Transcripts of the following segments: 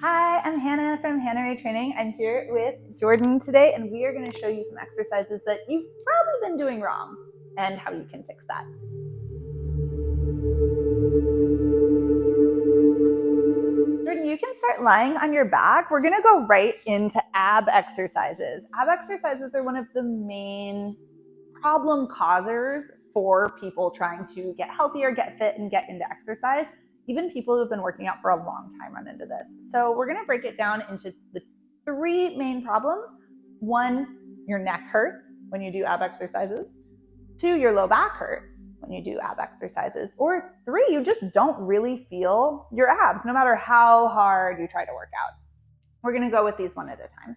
Hi, I'm Hannah from Hannah Ray Training. I'm here with Jordan today, and we are going to show you some exercises that you've probably been doing wrong and how you can fix that. Jordan, you can start lying on your back. We're going to go right into ab exercises. Ab exercises are one of the main problem causers for people trying to get healthier, get fit, and get into exercise. Even people who've been working out for a long time run into this. So we're going to break it down into the three main problems. One, your neck hurts when you do ab exercises. Two, your low back hurts when you do ab exercises. Or three, you just don't really feel your abs no matter how hard you try to work out. We're going to go with these one at a time.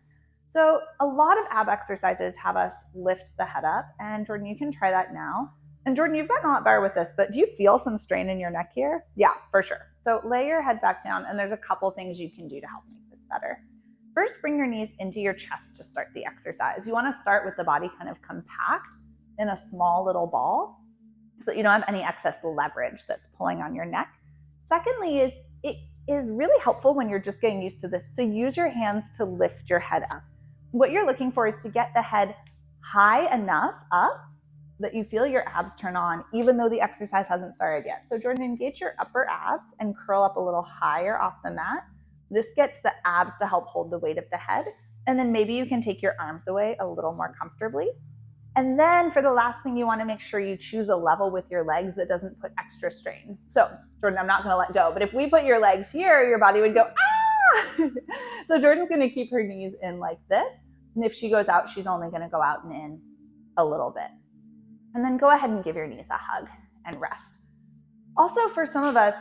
So a lot of ab exercises have us lift the head up, and Jordan, you can try that now. And Jordan, you've gotten a lot better with this, but do you feel some strain in your neck here? Yeah, for sure. So lay your head back down, and there's a couple things you can do to help make this better. First, bring your knees into your chest to start the exercise. You want to start with the body kind of compact in a small little ball so that you don't have any excess leverage that's pulling on your neck. Secondly, it is really helpful when you're just getting used to this to use your hands to lift your head up. What you're looking for is to get the head high enough up that you feel your abs turn on, even though the exercise hasn't started yet. So Jordan, engage your upper abs and curl up a little higher off the mat. This gets the abs to help hold the weight of the head. And then maybe you can take your arms away a little more comfortably. And then for the last thing, you want to make sure you choose a level with your legs that doesn't put extra strain. So Jordan, I'm not going to let go, but if we put your legs here, your body would go, ah! So Jordan's going to keep her knees in like this. And if she goes out, she's only going to go out and in a little bit. And then go ahead and give your knees a hug and rest. Also, for some of us,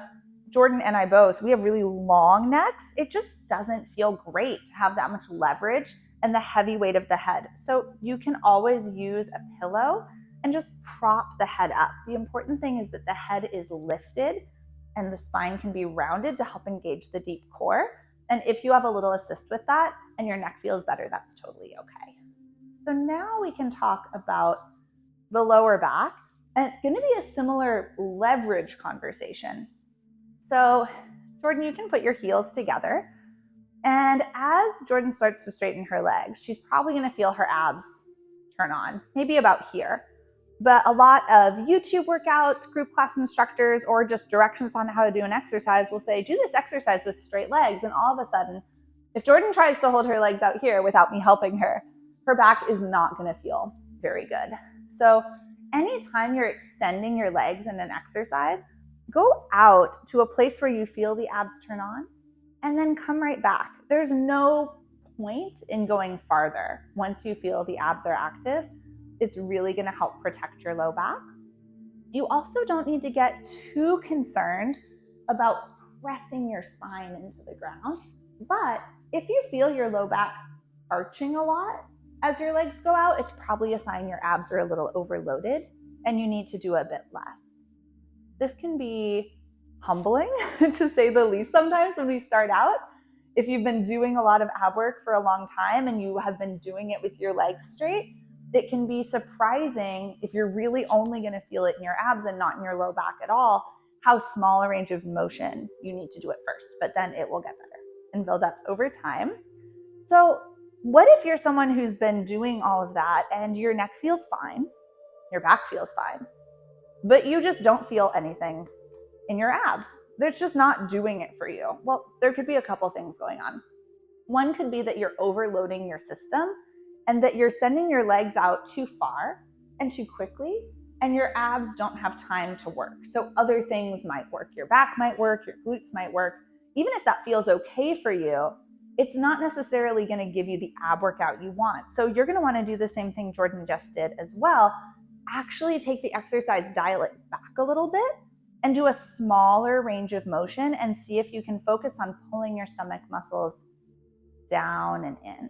Jordan and I both, we have really long necks. It just doesn't feel great to have that much leverage and the heavy weight of the head. So you can always use a pillow and just prop the head up. The important thing is that the head is lifted and the spine can be rounded to help engage the deep core. And if you have a little assist with that and your neck feels better, that's totally okay. So now we can talk about the lower back, and it's going to be a similar leverage conversation. So Jordan, you can put your heels together, and as Jordan starts to straighten her legs, she's probably going to feel her abs turn on, maybe about here. But a lot of YouTube workouts, group class instructors, or just directions on how to do an exercise will say, do this exercise with straight legs, and all of a sudden, if Jordan tries to hold her legs out here without me helping her, her back is not going to feel very good. So anytime you're extending your legs in an exercise, go out to a place where you feel the abs turn on and then come right back. There's no point in going farther. Once you feel the abs are active, it's really going to help protect your low back. You also don't need to get too concerned about pressing your spine into the ground. But if you feel your low back arching a lot as your legs go out, it's probably a sign your abs are a little overloaded and you need to do a bit less. This can be humbling, to say the least, sometimes when we start out. If you've been doing a lot of ab work for a long time and you have been doing it with your legs straight, it can be surprising if you're really only going to feel it in your abs and not in your low back at all, how small a range of motion you need to do at first, but then it will get better and build up over time. So what if you're someone who's been doing all of that and your neck feels fine, your back feels fine, but you just don't feel anything in your abs? They're just not doing it for you. Well, there could be a couple things going on. One could be that you're overloading your system and that you're sending your legs out too far and too quickly, and your abs don't have time to work. So other things might work. Your back might work, your glutes might work. Even if that feels okay for you, it's not necessarily going to give you the ab workout you want. So you're going to want to do the same thing Jordan just did as well. Actually take the exercise, dial it back a little bit, and do a smaller range of motion and see if you can focus on pulling your stomach muscles down and in.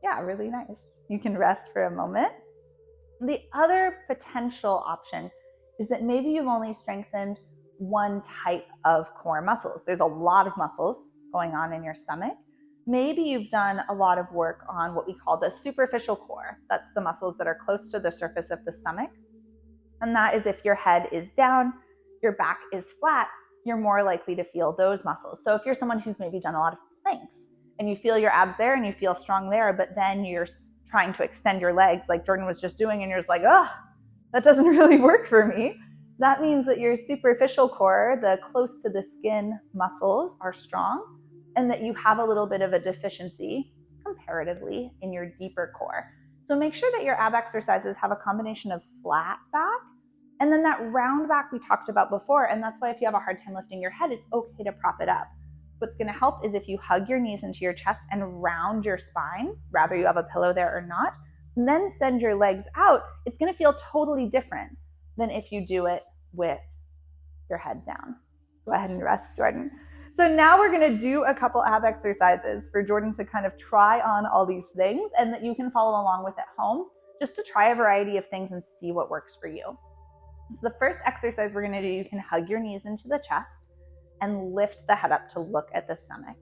Yeah, really nice. You can rest for a moment. The other potential option is that maybe you've only strengthened one type of core muscles. There's a lot of muscles going on in your stomach. Maybe you've done a lot of work on what we call the superficial core. That's the muscles that are close to the surface of the stomach. And that is if your head is down, your back is flat, you're more likely to feel those muscles. So if you're someone who's maybe done a lot of planks and you feel your abs there and you feel strong there, but then you're trying to extend your legs like Jordan was just doing and you're just like, oh, that doesn't really work for me. That means that your superficial core, the close to the skin muscles, are strong and that you have a little bit of a deficiency comparatively in your deeper core. So make sure that your ab exercises have a combination of flat back and then that round back we talked about before. And that's why if you have a hard time lifting your head, it's okay to prop it up. What's going to help is if you hug your knees into your chest and round your spine, rather you have a pillow there or not, and then send your legs out, it's going to feel totally different than if you do it with your head down. Go ahead and rest, Jordan. So now we're going to do a couple ab exercises for Jordan to kind of try on all these things and that you can follow along with at home just to try a variety of things and see what works for you. So the first exercise we're going to do, you can hug your knees into the chest and lift the head up to look at the stomach.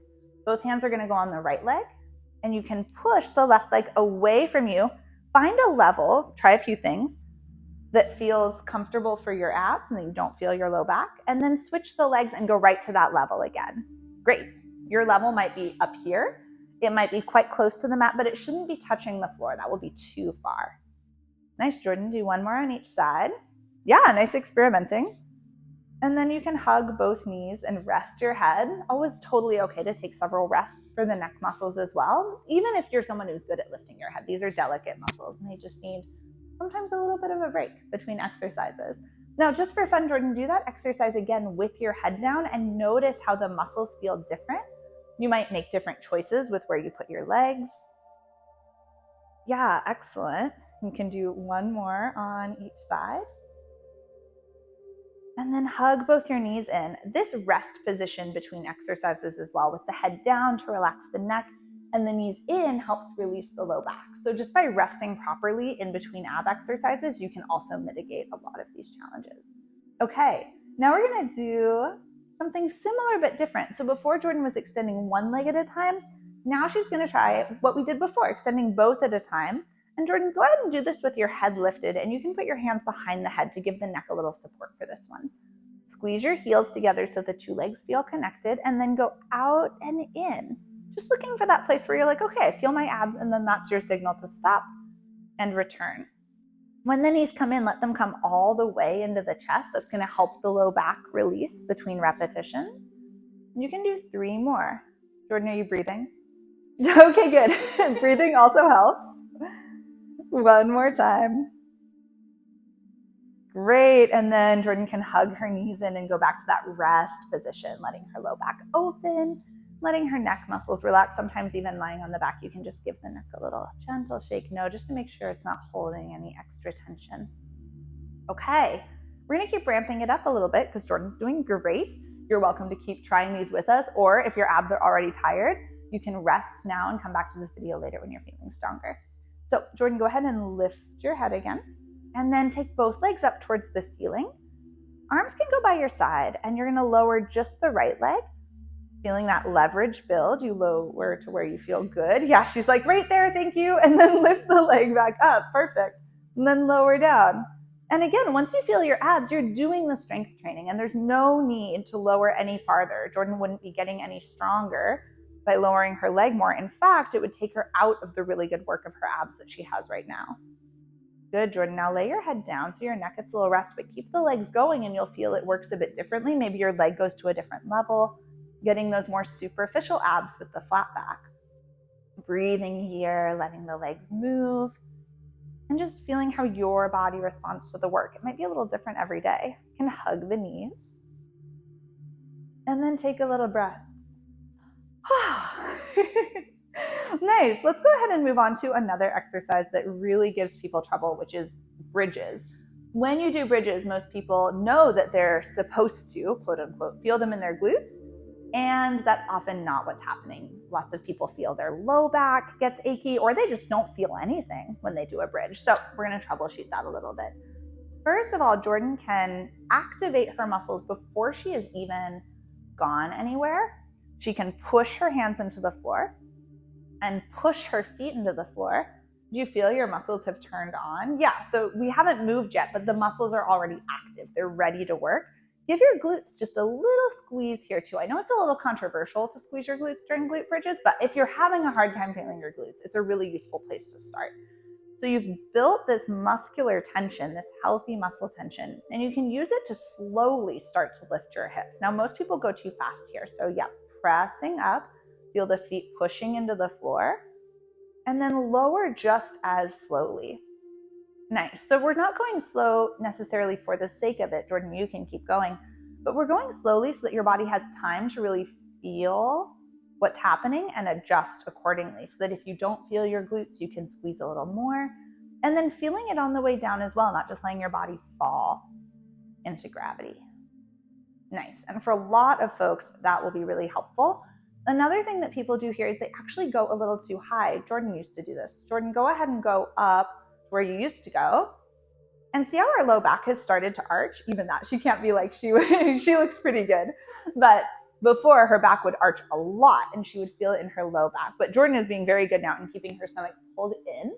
Both hands are going to go on the right leg and you can push the left leg away from you. Find a level, try a few things that feels comfortable for your abs and that you don't feel your low back, and then switch the legs and go right to that level again. Great. Your level might be up here. It might be quite close to the mat, but it shouldn't be touching the floor. That will be too far. Nice, Jordan. Do one more on each side. Yeah, nice experimenting. And then you can hug both knees and rest your head. Always totally okay to take several rests for the neck muscles as well. Even if you're someone who's good at lifting your head, these are delicate muscles and they just need sometimes a little bit of a break between exercises. Now, just for fun, Jordan, do that exercise again with your head down and notice how the muscles feel different. You might make different choices with where you put your legs. Yeah, excellent. You can do one more on each side. And then hug both your knees in. This rest position between exercises as well, with the head down to relax the neck and the knees in helps release the low back. So just by resting properly in between ab exercises, you can also mitigate a lot of these challenges. Okay, now we're gonna do something similar but different. So before Jordan was extending one leg at a time, now she's gonna try what we did before, extending both at a time. And Jordan, go ahead and do this with your head lifted, and you can put your hands behind the head to give the neck a little support for this one. Squeeze your heels together so the two legs feel connected, and then go out and in. Just looking for that place where you're like, okay, I feel my abs, and then that's your signal to stop and return. When the knees come in, let them come all the way into the chest. That's gonna help the low back release between repetitions. You can do 3 more. Jordan, are you breathing? Okay, good. Breathing also helps. One more time. Great. And then Jordan can hug her knees in and go back to that rest position, letting her low back open, letting her neck muscles relax. Sometimes even lying on the back, you can just give the neck a little gentle shake, no, just to make sure it's not holding any extra tension. Okay, we're gonna keep ramping it up a little bit because Jordan's doing great. You're welcome to keep trying these with us, or if your abs are already tired, you can rest now and come back to this video later when you're feeling stronger. So Jordan, go ahead and lift your head again, and then take both legs up towards the ceiling. Arms can go by your side, and you're gonna lower just the right leg. Feeling that leverage build, you lower to where you feel good. Yeah, she's like, right there, thank you. And then lift the leg back up, perfect. And then lower down. And again, once you feel your abs, you're doing the strength training, and there's no need to lower any farther. Jordan wouldn't be getting any stronger by lowering her leg more. In fact, it would take her out of the really good work of her abs that she has right now. Good, Jordan. Now lay your head down so your neck gets a little rest, but keep the legs going and you'll feel it works a bit differently. Maybe your leg goes to a different level, getting those more superficial abs with the flat back. Breathing here, letting the legs move, and just feeling how your body responds to the work. It might be a little different every day. You can hug the knees, and then take a little breath. Nice. Let's go ahead and move on to another exercise that really gives people trouble, which is bridges. When you do bridges, most people know that they're supposed to, quote unquote, feel them in their glutes, and that's often not what's happening. Lots of people feel their low back gets achy, or they just don't feel anything when they do a bridge. So we're going to troubleshoot that a little bit. First of all, Jordan can activate her muscles before she has even gone anywhere. She can push her hands into the floor and push her feet into the floor. Do you feel your muscles have turned on? Yeah, so we haven't moved yet, but the muscles are already active. They're ready to work. Give your glutes just a little squeeze here too. I know it's a little controversial to squeeze your glutes during glute bridges, but if you're having a hard time feeling your glutes, it's a really useful place to start. So you've built this muscular tension, this healthy muscle tension, and you can use it to slowly start to lift your hips. Now, most people go too fast here. So yeah, pressing up, feel the feet pushing into the floor, and then lower just as slowly. Nice. So we're not going slow necessarily for the sake of it. Jordan, you can keep going, but we're going slowly so that your body has time to really feel what's happening and adjust accordingly, so that if you don't feel your glutes, you can squeeze a little more, and then feeling it on the way down as well, not just letting your body fall into gravity. Nice. And for a lot of folks, that will be really helpful. Another thing that people do here is they actually go a little too high. Jordan used to do this. Jordan, go ahead and go up where you used to go, and see how her low back has started to arch. Even that, she can't be like she looks pretty good, but before, her back would arch a lot and she would feel it in her low back. But Jordan is being very good now in keeping her stomach pulled in,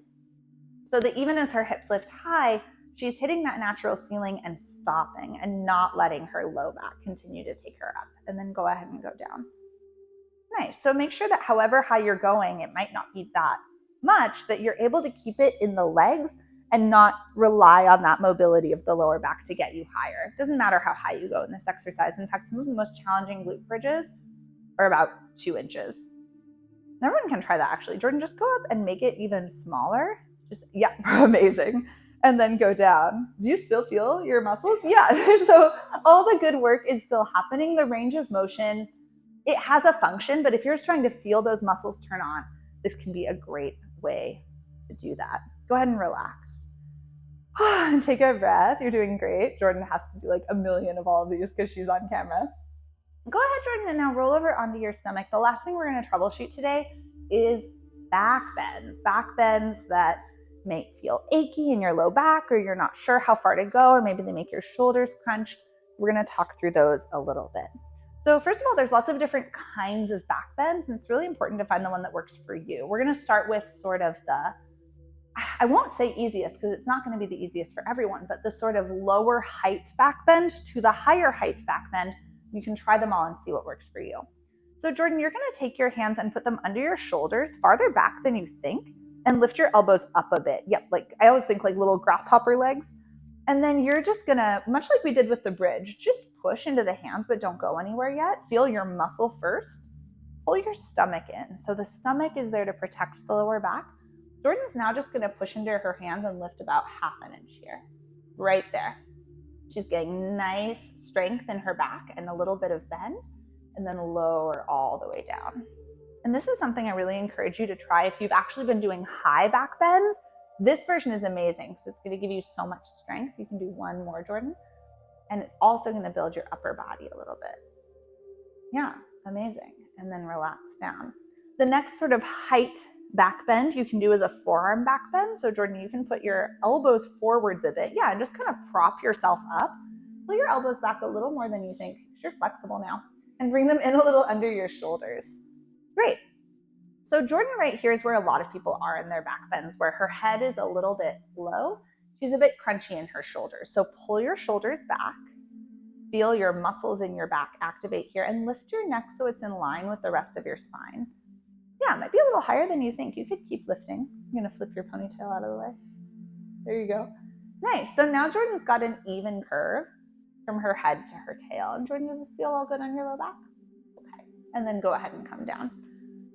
so that even as her hips lift high, she's hitting that natural ceiling and stopping and not letting her low back continue to take her up. And then go ahead and go down. Nice. So make sure that however high you're going, it might not be that much, that you're able to keep it in the legs and not rely on that mobility of the lower back to get you higher. It doesn't matter how high you go in this exercise. In fact, some of the most challenging glute bridges are about 2 inches. Everyone can try that actually. Jordan, just go up and make it even smaller. Just, yeah, amazing. And then go down. Do you still feel your muscles? Yeah. So all the good work is still happening. The range of motion, it has a function, but if you're just trying to feel those muscles turn on, this can be a great way to do that. Go ahead and relax. And take a breath. You're doing great. Jordan has to do like a million of all of these because she's on camera. Go ahead, Jordan, and now roll over onto your stomach. The last thing we're going to troubleshoot today is back bends. Back bends that may feel achy in your low back, or you're not sure how far to go, or maybe they make your shoulders crunch. We're going to talk through those a little bit. So first of all, there's lots of different kinds of back bends, and it's really important to find the one that works for you. We're going to start with sort of the, I won't say easiest because it's not going to be the easiest for everyone, but the sort of lower height back bend to the higher height back bend. You can try them all and see what works for you. So Jordan, you're going to take your hands and put them under your shoulders, farther back than you think, and lift your elbows up a bit. Yep, like I always think like little grasshopper legs. And then you're just gonna, much like we did with the bridge, just push into the hands, but don't go anywhere yet. Feel your muscle first. Pull your stomach in. So the stomach is there to protect the lower back. Jordan's now just gonna push into her hands and lift about 1/2 inch here, right there. She's getting nice strength in her back and a little bit of bend, and then lower all the way down. And this is something I really encourage you to try if you've actually been doing high back bends. This version is amazing because it's going to give you so much strength. You can do one more, Jordan. And it's also going to build your upper body a little bit. Yeah, amazing. And then relax down. The next sort of height back bend you can do is a forearm back bend. So Jordan, you can put your elbows forwards a bit. Yeah, and just kind of prop yourself up. Pull your elbows back a little more than you think. You're flexible now. And bring them in a little under your shoulders. Great. So Jordan right here is where a lot of people are in their back bends, where her head is a little bit low. She's a bit crunchy in her shoulders. So pull your shoulders back. Feel your muscles in your back activate here, and lift your neck so it's in line with the rest of your spine. Yeah, it might be a little higher than you think. You could keep lifting. I'm going to flip your ponytail out of the way. There you go. Nice. So now Jordan's got an even curve from her head to her tail. And Jordan, does this feel all good on your low back? Okay. And then go ahead and come down.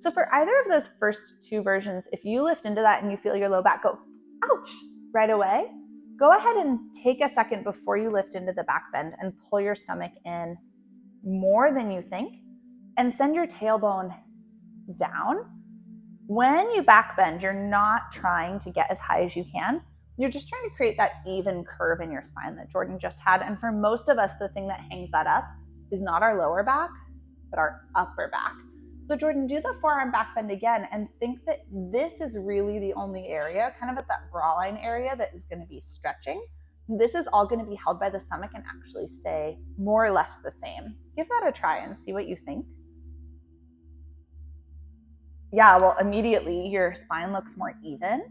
So for either of those first 2 versions, if you lift into that and you feel your low back go, ouch, right away, go ahead and take a second before you lift into the back bend and pull your stomach in more than you think and send your tailbone down. When you back bend, you're not trying to get as high as you can. You're just trying to create that even curve in your spine that Jordan just had. And for most of us, the thing that hangs that up is not our lower back, but our upper back. So Jordan, do the forearm back bend again and think that this is really the only area, kind of at that bra line area, that is going to be stretching. This is all going to be held by the stomach and actually stay more or less the same. Give that a try and see what you think. Yeah, well, immediately your spine looks more even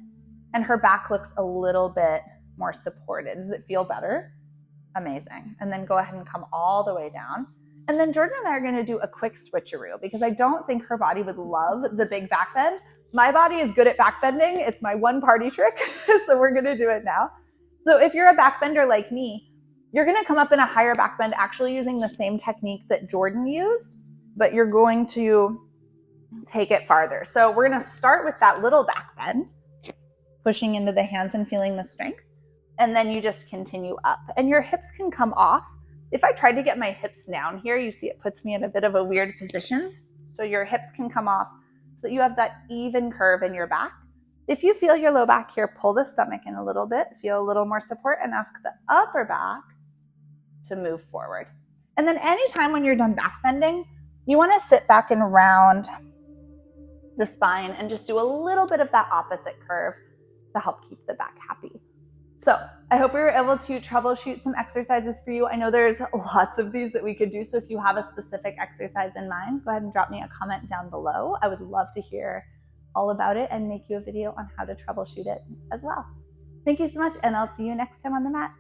and her back looks a little bit more supported. Does it feel better? Amazing. And then go ahead and come all the way down. And then Jordan and I are going to do a quick switcheroo because I don't think her body would love the big back bend. My body is good at back bending. It's my one party trick. So we're going to do it now. So if you're a back bender like me, you're going to come up in a higher back bend actually using the same technique that Jordan used, but you're going to take it farther. So we're going to start with that little back bend, pushing into the hands and feeling the strength. And then you just continue up and your hips can come off. If I tried to get my hips down here, you see it puts me in a bit of a weird position. So your hips can come off so that you have that even curve in your back. If you feel your low back here, pull the stomach in a little bit, feel a little more support, and ask the upper back to move forward. And then anytime when you're done back bending, you want to sit back and round the spine and just do a little bit of that opposite curve to help keep the back happy. So I hope we were able to troubleshoot some exercises for you. I know there's lots of these that we could do. So if you have a specific exercise in mind, go ahead and drop me a comment down below. I would love to hear all about it and make you a video on how to troubleshoot it as well. Thank you so much, and I'll see you next time on the mat.